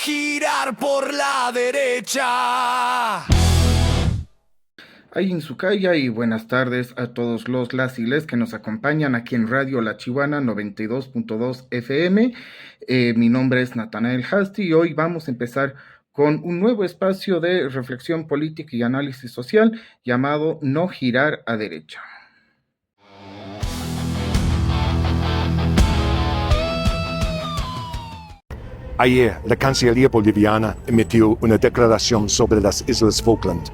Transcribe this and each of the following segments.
girar por la derecha. Ay, Insukaya, y buenas tardes a todos las y les que nos acompañan aquí en Radio La Chihuana 92.2 FM. Mi nombre es Natanael Hasti y hoy vamos a empezar con un nuevo espacio de reflexión política y análisis social llamado No girar a derecha. Ayer, la Cancillería boliviana emitió una declaración sobre las Islas Falkland.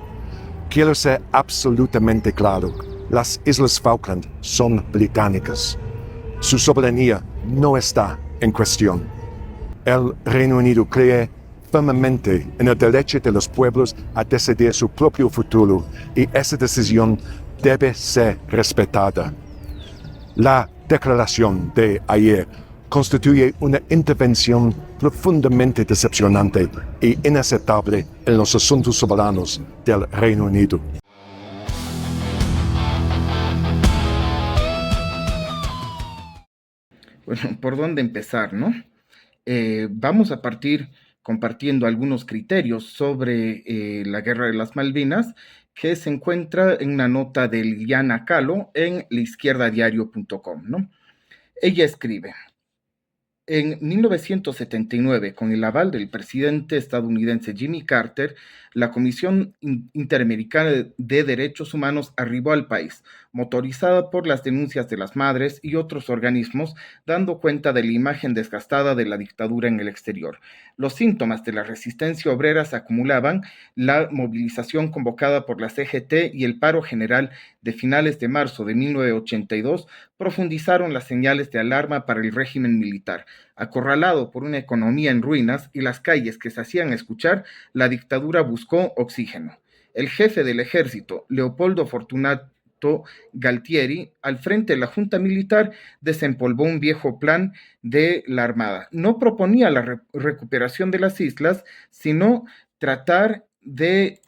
Quiero ser absolutamente claro, las Islas Falkland son británicas. Su soberanía no está en cuestión. El Reino Unido cree firmemente en el derecho de los pueblos a decidir su propio futuro y esa decisión debe ser respetada. La declaración de ayer constituye una intervención profundamente decepcionante e inaceptable en los asuntos soberanos del Reino Unido. Bueno, ¿por dónde empezar, no? Vamos a partir compartiendo algunos criterios sobre la Guerra de las Malvinas que se encuentra en una nota de Liliana Calo en laizquierdadiario.com, ¿no? Ella escribe: en 1979, con el aval del presidente estadounidense Jimmy Carter, la Comisión Interamericana de Derechos Humanos arribó al país, motorizada por las denuncias de las madres y otros organismos, dando cuenta de la imagen desgastada de la dictadura en el exterior. Los síntomas de la resistencia obrera se acumulaban, la movilización convocada por la CGT y el paro general de finales de marzo de 1982 profundizaron las señales de alarma para el régimen militar. Acorralado por una economía en ruinas y las calles que se hacían escuchar, la dictadura buscó oxígeno. El jefe del ejército, Leopoldo Fortunato Galtieri, al frente de la junta militar, desempolvó un viejo plan de la Armada. No proponía la recuperación de las islas, sino tratar de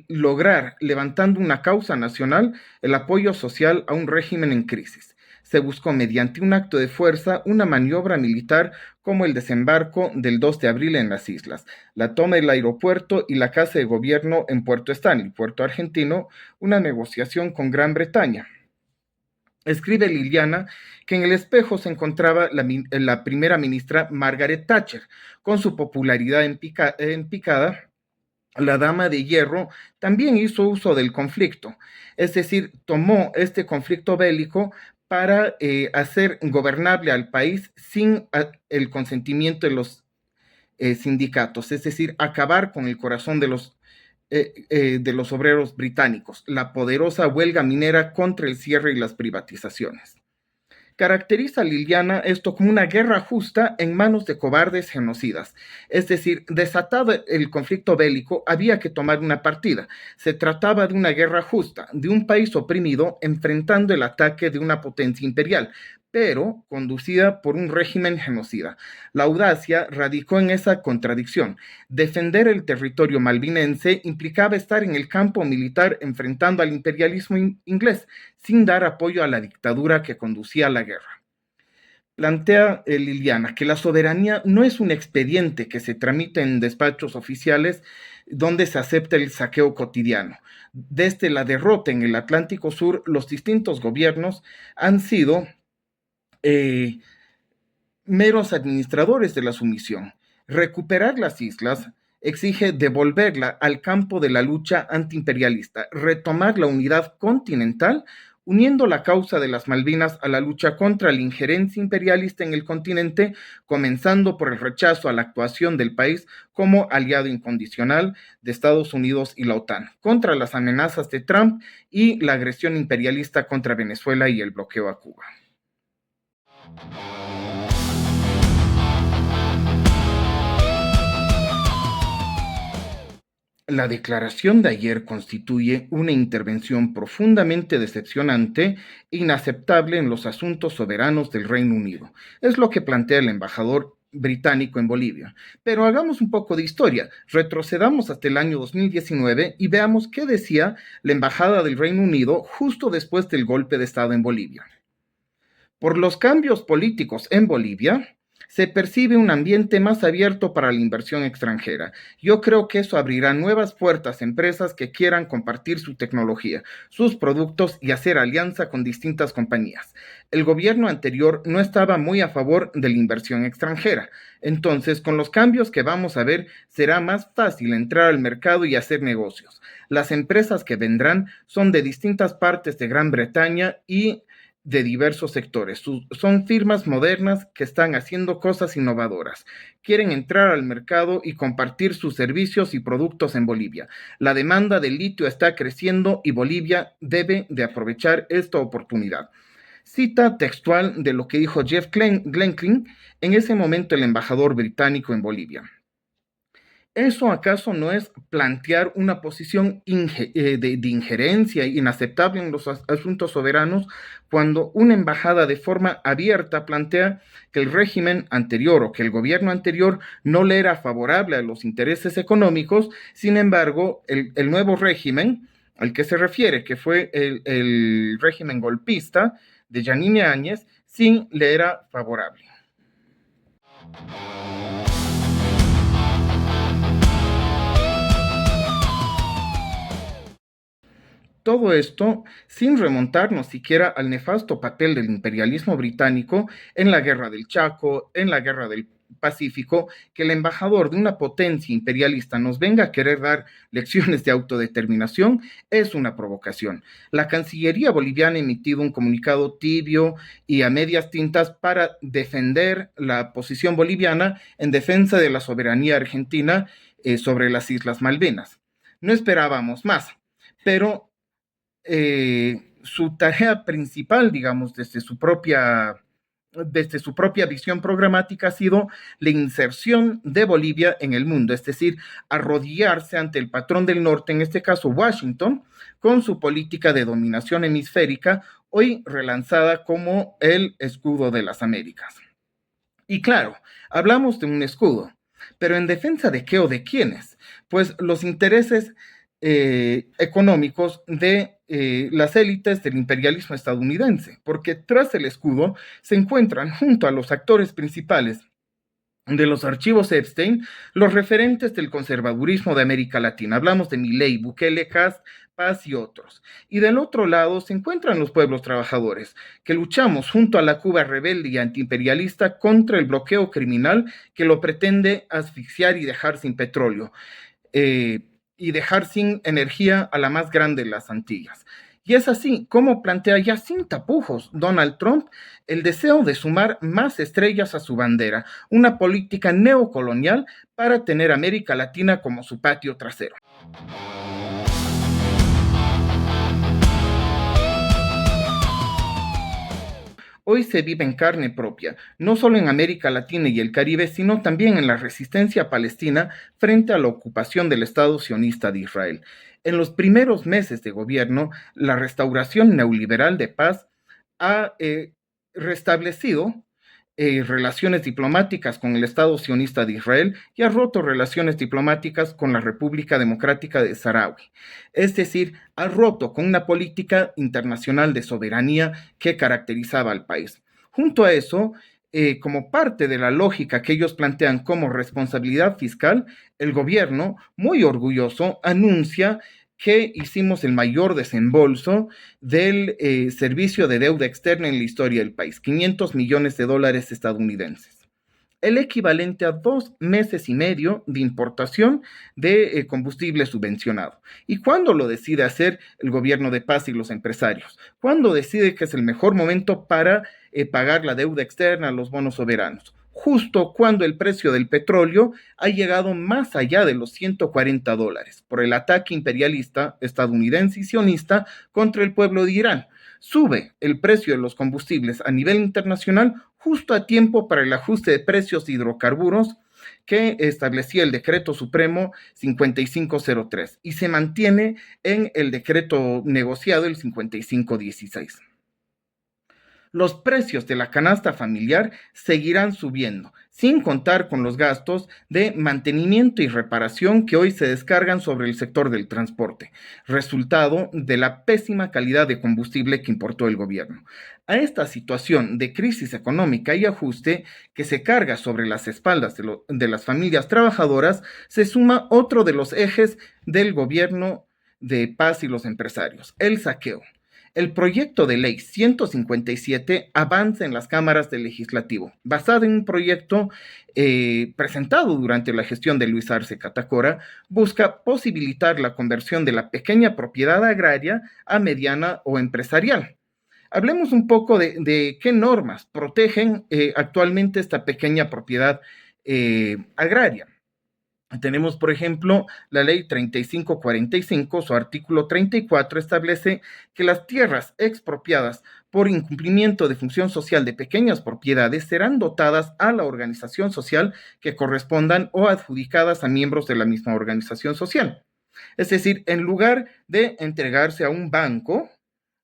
lograr, levantando una causa nacional, el apoyo social a un régimen en crisis. Se buscó mediante un acto de fuerza una maniobra militar como el desembarco del 2 de abril en las islas, la toma del aeropuerto y la casa de gobierno en Puerto Stanley, Puerto Argentino, una negociación con Gran Bretaña. Escribe Liliana que en el espejo se encontraba la primera ministra Margaret Thatcher, con su popularidad en picada. La dama de hierro también hizo uso del conflicto, es decir, tomó este conflicto bélico para hacer gobernable al país sin el consentimiento de los sindicatos, es decir, acabar con el corazón de los obreros británicos, la poderosa huelga minera contra el cierre y las privatizaciones. Caracteriza a Liliana esto como una guerra justa en manos de cobardes genocidas. Es decir, desatado el conflicto bélico, había que tomar una partida. Se trataba de una guerra justa, de un país oprimido enfrentando el ataque de una potencia imperial, pero conducida por un régimen genocida. La audacia radicó en esa contradicción. Defender el territorio malvinense implicaba estar en el campo militar enfrentando al imperialismo inglés, sin dar apoyo a la dictadura que conducía a la guerra. Plantea Liliana que la soberanía no es un expediente que se tramite en despachos oficiales donde se acepta el saqueo cotidiano. Desde la derrota en el Atlántico Sur, los distintos gobiernos han sido meros administradores de la sumisión. Recuperar las islas exige devolverla al campo de la lucha antiimperialista, retomar la unidad continental, uniendo la causa de las Malvinas a la lucha contra la injerencia imperialista en el continente, comenzando por el rechazo a la actuación del país como aliado incondicional de Estados Unidos y la OTAN, contra las amenazas de Trump y la agresión imperialista contra Venezuela y el bloqueo a Cuba. La declaración de ayer constituye una intervención profundamente decepcionante e inaceptable en los asuntos soberanos del Reino Unido. Es lo que plantea el embajador británico en Bolivia. Pero hagamos un poco de historia. Retrocedamos hasta el año 2019 y veamos qué decía la Embajada del Reino Unido justo después del golpe de Estado en Bolivia. Por los cambios políticos en Bolivia, Se percibe un ambiente más abierto para la inversión extranjera. Yo creo que eso abrirá nuevas puertas a empresas que quieran compartir su tecnología, sus productos y hacer alianza con distintas compañías. El gobierno anterior no estaba muy a favor de la inversión extranjera. Entonces, con los cambios que vamos a ver, será más fácil entrar al mercado y hacer negocios. Las empresas que vendrán son de distintas partes de Gran Bretaña y de diversos sectores. Son firmas modernas que están haciendo cosas innovadoras. Quieren entrar al mercado y compartir sus servicios y productos en Bolivia. La demanda de litio está creciendo y Bolivia debe de aprovechar esta oportunidad. Cita textual de lo que dijo Jeff Glenkin, en ese momento el embajador británico en Bolivia. ¿Eso acaso no es plantear una posición de injerencia inaceptable en los asuntos soberanos cuando una embajada de forma abierta plantea que el régimen anterior o que el gobierno anterior no le era favorable a los intereses económicos? Sin embargo, el nuevo régimen al que se refiere, que fue el régimen golpista de Yanine Áñez, sí le era favorable. Todo esto sin remontarnos siquiera al nefasto papel del imperialismo británico en la Guerra del Chaco, en la Guerra del Pacífico. Que el embajador de una potencia imperialista nos venga a querer dar lecciones de autodeterminación es una provocación. La Cancillería boliviana ha emitido un comunicado tibio y a medias tintas para defender la posición boliviana en defensa de la soberanía argentina sobre las Islas Malvinas. No esperábamos más, pero su tarea principal, digamos, desde su propia visión programática ha sido la inserción de Bolivia en el mundo, es decir, arrodillarse ante el patrón del norte, en este caso Washington, con su política de dominación hemisférica, hoy relanzada como el escudo de las Américas. Y claro, hablamos de un escudo, pero ¿en defensa de qué o de quiénes? Pues los intereses económicos de las élites del imperialismo estadounidense, porque tras el escudo se encuentran junto a los actores principales de los archivos Epstein, los referentes del conservadurismo de América Latina. Hablamos de Milei, Bukele, Kast, Paz y otros. Y del otro lado se encuentran los pueblos trabajadores, que luchamos junto a la Cuba rebelde y antiimperialista contra el bloqueo criminal que lo pretende asfixiar y dejar sin petróleo. Y dejar sin energía a la más grande de las Antillas. Y es así como plantea ya sin tapujos Donald Trump el deseo de sumar más estrellas a su bandera, una política neocolonial para tener América Latina como su patio trasero. Hoy se vive en carne propia, no solo en América Latina y el Caribe, sino también en la resistencia palestina frente a la ocupación del Estado sionista de Israel. En los primeros meses de gobierno, la restauración neoliberal de paz ha restablecido relaciones diplomáticas con el Estado sionista de Israel y ha roto relaciones diplomáticas con la República Democrática de Saharaui. Es decir, ha roto con una política internacional de soberanía que caracterizaba al país. Junto a eso, como parte de la lógica que ellos plantean como responsabilidad fiscal, el gobierno, muy orgulloso, anuncia que hicimos el mayor desembolso del servicio de deuda externa en la historia del país, $500 millones estadounidenses, el equivalente a 2 meses y medio de importación de combustible subvencionado. ¿Y cuándo lo decide hacer el gobierno de paz y los empresarios? ¿Cuándo decide que es el mejor momento para pagar la deuda externa, los bonos soberanos? Justo cuando el precio del petróleo ha llegado más allá de los $140 por el ataque imperialista estadounidense y sionista contra el pueblo de Irán. Sube el precio de los combustibles a nivel internacional justo a tiempo para el ajuste de precios de hidrocarburos que establecía el Decreto Supremo 5503 y se mantiene en el decreto negociado el 5516. Los precios de la canasta familiar seguirán subiendo, sin contar con los gastos de mantenimiento y reparación que hoy se descargan sobre el sector del transporte, resultado de la pésima calidad de combustible que importó el gobierno. A esta situación de crisis económica y ajuste que se carga sobre las espaldas de las familias trabajadoras, se suma otro de los ejes del gobierno de paz y los empresarios, el saqueo. El proyecto de ley 157 avanza en las cámaras del legislativo, basado en un proyecto presentado durante la gestión de Luis Arce Catacora. Busca posibilitar la conversión de la pequeña propiedad agraria a mediana o empresarial. Hablemos un poco de qué normas protegen actualmente esta pequeña propiedad agraria. Tenemos, por ejemplo, la ley 3545, su artículo 34 establece que las tierras expropiadas por incumplimiento de función social de pequeñas propiedades serán dotadas a la organización social que correspondan o adjudicadas a miembros de la misma organización social. Es decir, en lugar de entregarse a un banco,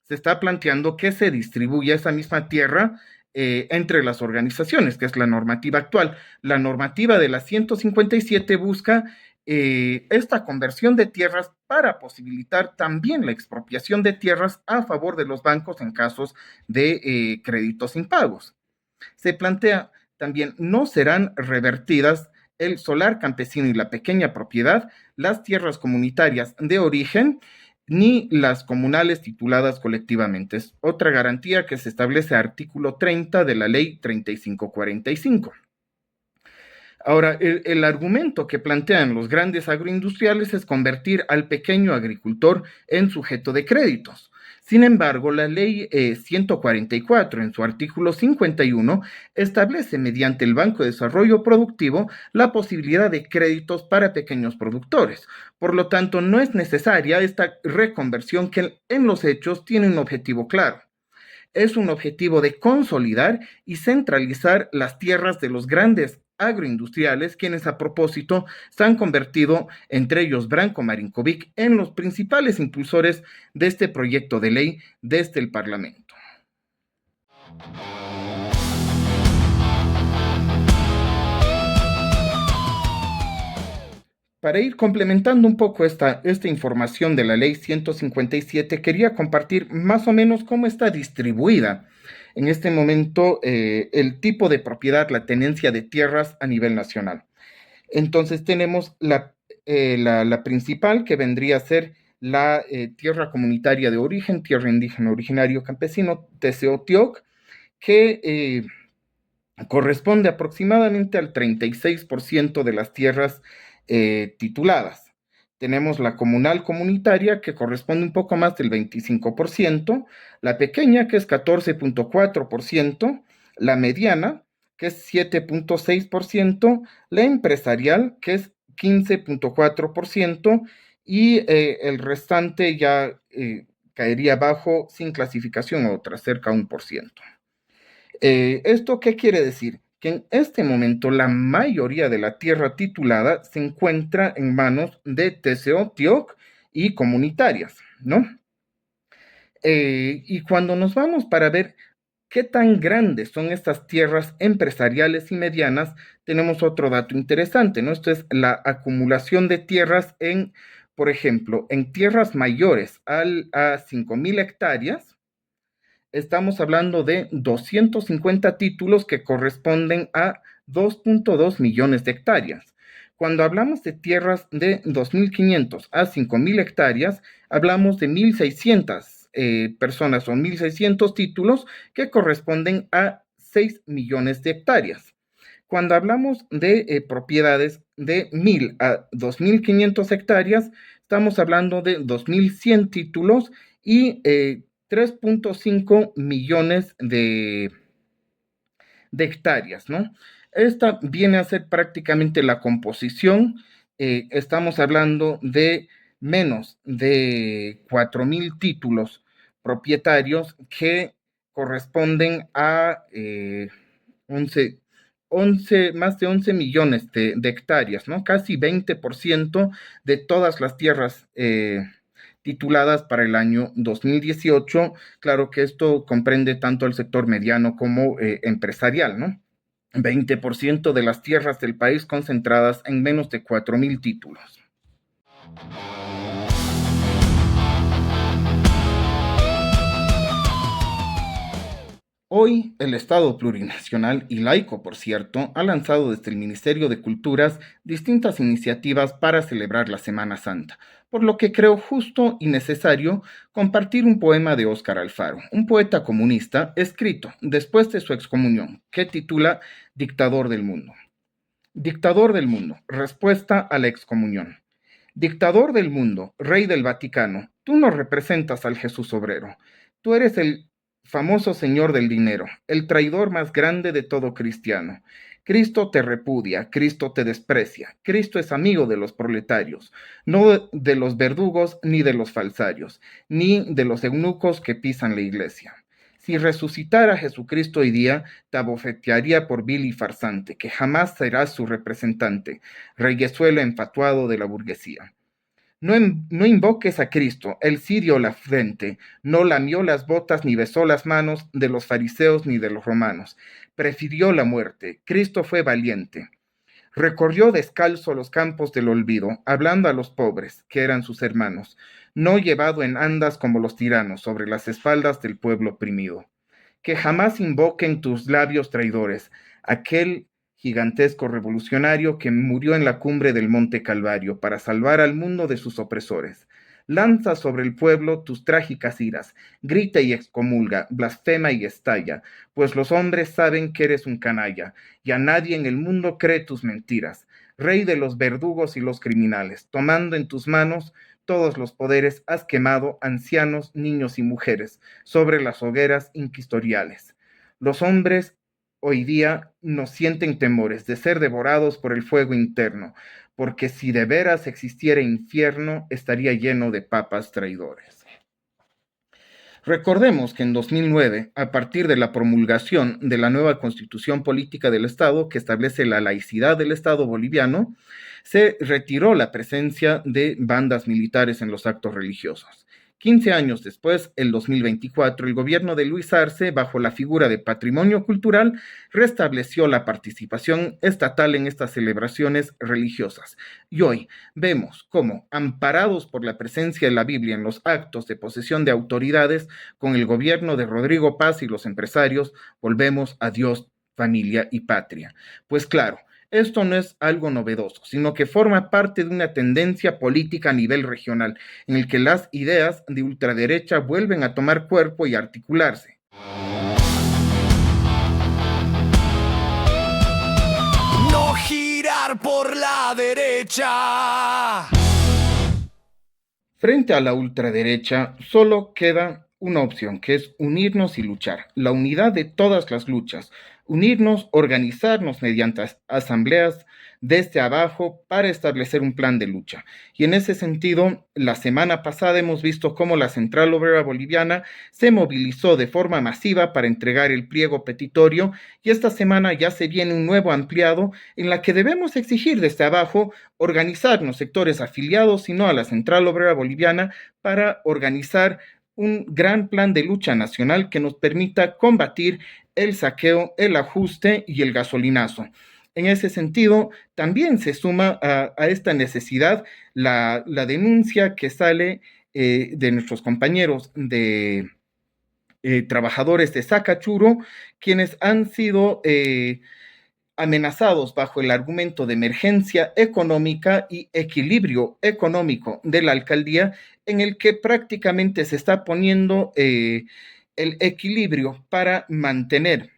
se está planteando que se distribuya esa misma tierra entre las organizaciones, que es la normativa actual. La normativa de la 157 busca esta conversión de tierras para posibilitar también la expropiación de tierras a favor de los bancos en casos de créditos impagos. Se plantea también, no serán revertidas el solar campesino y la pequeña propiedad, las tierras comunitarias de origen, ni las comunales tituladas colectivamente. Es otra garantía que se establece artículo 30 de la ley 3545. Ahora, el argumento que plantean los grandes agroindustriales es convertir al pequeño agricultor en sujeto de créditos. Sin embargo, la ley 144, en su artículo 51, establece mediante el Banco de Desarrollo Productivo la posibilidad de créditos para pequeños productores. Por lo tanto, no es necesaria esta reconversión que en los hechos tiene un objetivo claro. Es un objetivo de consolidar y centralizar las tierras de los grandes agroindustriales, quienes a propósito se han convertido, entre ellos Branko Marinkovic, en los principales impulsores de este proyecto de ley desde el Parlamento. Para ir complementando un poco esta información de la ley 157, quería compartir más o menos cómo está distribuida en este momento el tipo de propiedad, la tenencia de tierras a nivel nacional. Entonces tenemos la principal, que vendría a ser la tierra comunitaria de origen, tierra indígena originario campesino, TCO-TIOC, que corresponde aproximadamente al 36% de las tierras tituladas. Tenemos la comunal comunitaria, que corresponde un poco más del 25%, la pequeña, que es 14.4%, la mediana, que es 7.6%, la empresarial, que es 15.4%, y el restante ya caería bajo sin clasificación a otra, cerca a 1%. ¿Esto qué quiere decir? Que en este momento la mayoría de la tierra titulada se encuentra en manos de TCO-TIOC y comunitarias, ¿no? Y cuando nos vamos para ver qué tan grandes son estas tierras empresariales y medianas, tenemos otro dato interesante, ¿no? Esto es la acumulación de tierras en, por ejemplo, en tierras mayores a 5.000 hectáreas, estamos hablando de 250 títulos que corresponden a 2.2 millones de hectáreas. Cuando hablamos de tierras de 2.500 a 5.000 hectáreas, hablamos de 1.600 personas o 1.600 títulos que corresponden a 6 millones de hectáreas. Cuando hablamos de propiedades de 1.000 a 2.500 hectáreas, estamos hablando de 2.100 títulos y 3.5 millones de hectáreas, ¿no? Esta viene a ser prácticamente la composición. Estamos hablando de menos de 4.000 títulos propietarios que corresponden a más de 11 millones de hectáreas, ¿no? Casi 20% de todas las tierras tituladas para el año 2018. Claro que esto comprende tanto el sector mediano como empresarial, ¿no? 20% de las tierras del país concentradas en menos de 4.000 títulos. Hoy, el Estado plurinacional y laico, por cierto, ha lanzado desde el Ministerio de Culturas distintas iniciativas para celebrar la Semana Santa, por lo que creo justo y necesario compartir un poema de Óscar Alfaro, un poeta comunista escrito después de su excomunión, que titula Dictador del Mundo. Dictador del mundo, respuesta a la excomunión. Dictador del mundo, rey del Vaticano, tú no representas al Jesús obrero. Tú eres el famoso señor del dinero, el traidor más grande de todo cristiano. Cristo te repudia, Cristo te desprecia, Cristo es amigo de los proletarios, no de los verdugos ni de los falsarios, ni de los eunucos que pisan la iglesia. Si resucitara Jesucristo hoy día, te abofetearía por vil y farsante, que jamás serás su representante, reyesuelo enfatuado de la burguesía. No invoques a Cristo, él sí dio la frente, no lamió las botas ni besó las manos de los fariseos ni de los romanos. Prefirió la muerte, Cristo fue valiente. Recorrió descalzo los campos del olvido, hablando a los pobres, que eran sus hermanos, no llevado en andas como los tiranos sobre las espaldas del pueblo oprimido. Que jamás invoquen tus labios traidores, aquel gigantesco revolucionario que murió en la cumbre del Monte Calvario para salvar al mundo de sus opresores. Lanza sobre el pueblo tus trágicas iras, grita y excomulga, blasfema y estalla, pues los hombres saben que eres un canalla, y a nadie en el mundo cree tus mentiras. Rey de los verdugos y los criminales, tomando en tus manos todos los poderes, has quemado ancianos, niños y mujeres sobre las hogueras inquisitoriales. Los hombres hoy día no sienten temores de ser devorados por el fuego interno, porque si de veras existiera infierno, estaría lleno de papas traidores. Recordemos que en 2009, a partir de la promulgación de la nueva Constitución Política del Estado, que establece la laicidad del Estado boliviano, se retiró la presencia de bandas militares en los actos religiosos. 15 años después, el 2024, el gobierno de Luis Arce, bajo la figura de patrimonio cultural, restableció la participación estatal en estas celebraciones religiosas. Y hoy vemos cómo, amparados por la presencia de la Biblia en los actos de posesión de autoridades, con el gobierno de Rodrigo Paz y los empresarios, volvemos a Dios, familia y patria. Pues claro, esto no es algo novedoso, sino que forma parte de una tendencia política a nivel regional, en el que las ideas de ultraderecha vuelven a tomar cuerpo y articularse. No girar por la derecha. Frente a la ultraderecha, solo queda una opción, que es unirnos y luchar. La unidad de todas las luchas. Unirnos, organizarnos mediante asambleas desde abajo para establecer un plan de lucha. Y en ese sentido, la semana pasada hemos visto cómo la Central Obrera Boliviana se movilizó de forma masiva para entregar el pliego petitorio, y esta semana ya se viene un nuevo ampliado en la que debemos exigir desde abajo organizarnos sectores afiliados y no a la Central Obrera Boliviana para organizar un gran plan de lucha nacional que nos permita combatir el saqueo, el ajuste y el gasolinazo. En ese sentido, también se suma a esta necesidad la denuncia que sale de nuestros compañeros de trabajadores de Sacachuro, quienes han sido amenazados bajo el argumento de emergencia económica y equilibrio económico de la alcaldía, en el que prácticamente se está poniendo el equilibrio para mantener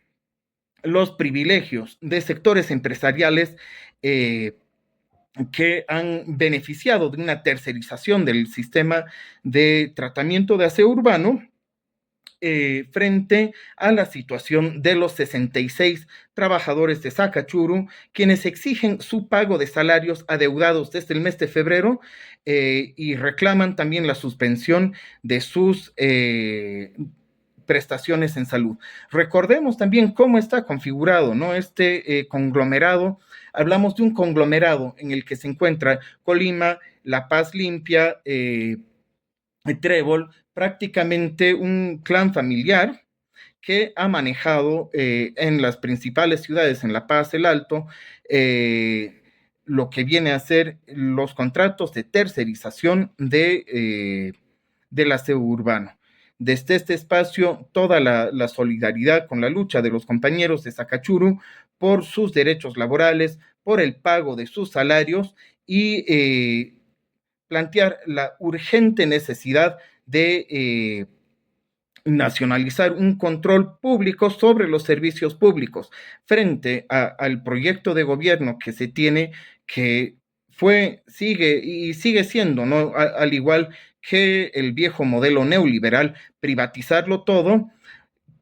los privilegios de sectores empresariales que han beneficiado de una tercerización del sistema de tratamiento de aseo urbano, frente a la situación de los 66 trabajadores de Sacachuru, quienes exigen su pago de salarios adeudados desde el mes de febrero y reclaman también la suspensión de sus prestaciones en salud. Recordemos también cómo está configurado, ¿no? Este conglomerado. Hablamos de un conglomerado en el que se encuentra Colima, La Paz Limpia, Trébol, prácticamente un clan familiar que ha manejado en las principales ciudades, en La Paz, El Alto, lo que viene a ser los contratos de tercerización del aseo urbano. desde este espacio toda la solidaridad con la lucha de los compañeros de Sacachuru por sus derechos laborales, por el pago de sus salarios y plantear la urgente necesidad de nacionalizar un control público sobre los servicios públicos frente al proyecto de gobierno que se tiene, que sigue siendo, ¿no? Al igual que el viejo modelo neoliberal, privatizarlo todo.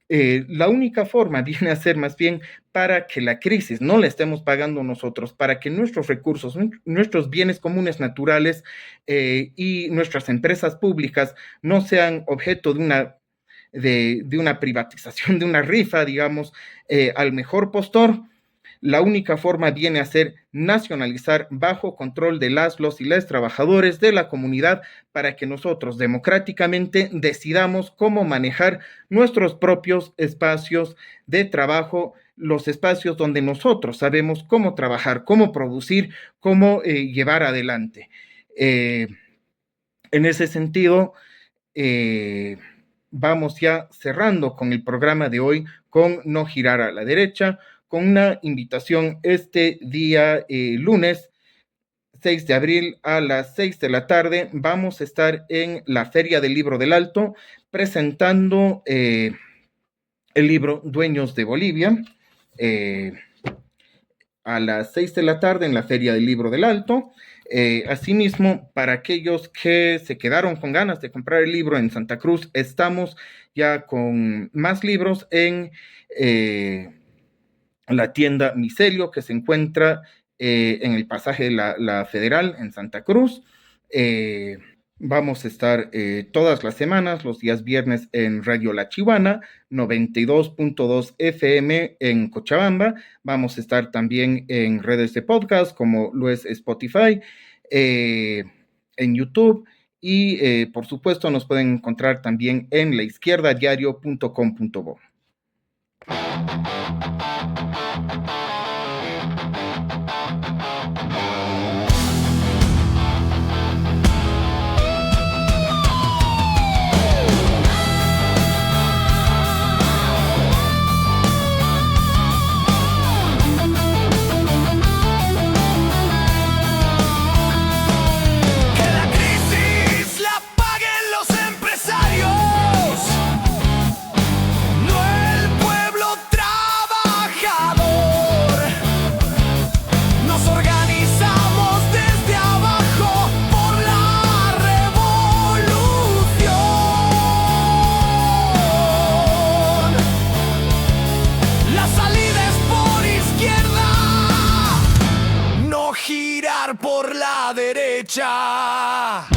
La única forma viene a ser más bien para que la crisis no la estemos pagando nosotros, para que nuestros recursos, nuestros bienes comunes naturales y nuestras empresas públicas no sean objeto de una privatización, de una rifa, digamos, al mejor postor. La única forma viene a ser nacionalizar bajo control de los y las trabajadores de la comunidad para que nosotros democráticamente decidamos cómo manejar nuestros propios espacios de trabajo, los espacios donde nosotros sabemos cómo trabajar, cómo producir, cómo llevar adelante. En ese sentido, vamos ya cerrando con el programa de hoy con No Girar a la Derecha, con una invitación este día lunes 6 de abril a las 6 de la tarde. Vamos a estar en la Feria del Libro del Alto presentando el libro Dueños de Bolivia a las 6 de la tarde en la Feria del Libro del Alto. Asimismo, para aquellos que se quedaron con ganas de comprar el libro en Santa Cruz, estamos ya con más libros en la tienda Micelio, que se encuentra en el pasaje de la Federal en Santa Cruz. Vamos a estar todas las semanas, los días viernes en Radio La Chihuana, 92.2 FM en Cochabamba. Vamos a estar también en redes de podcast como lo es Spotify, en YouTube y por supuesto nos pueden encontrar también en laizquierdadiario.com.bo. Por la derecha.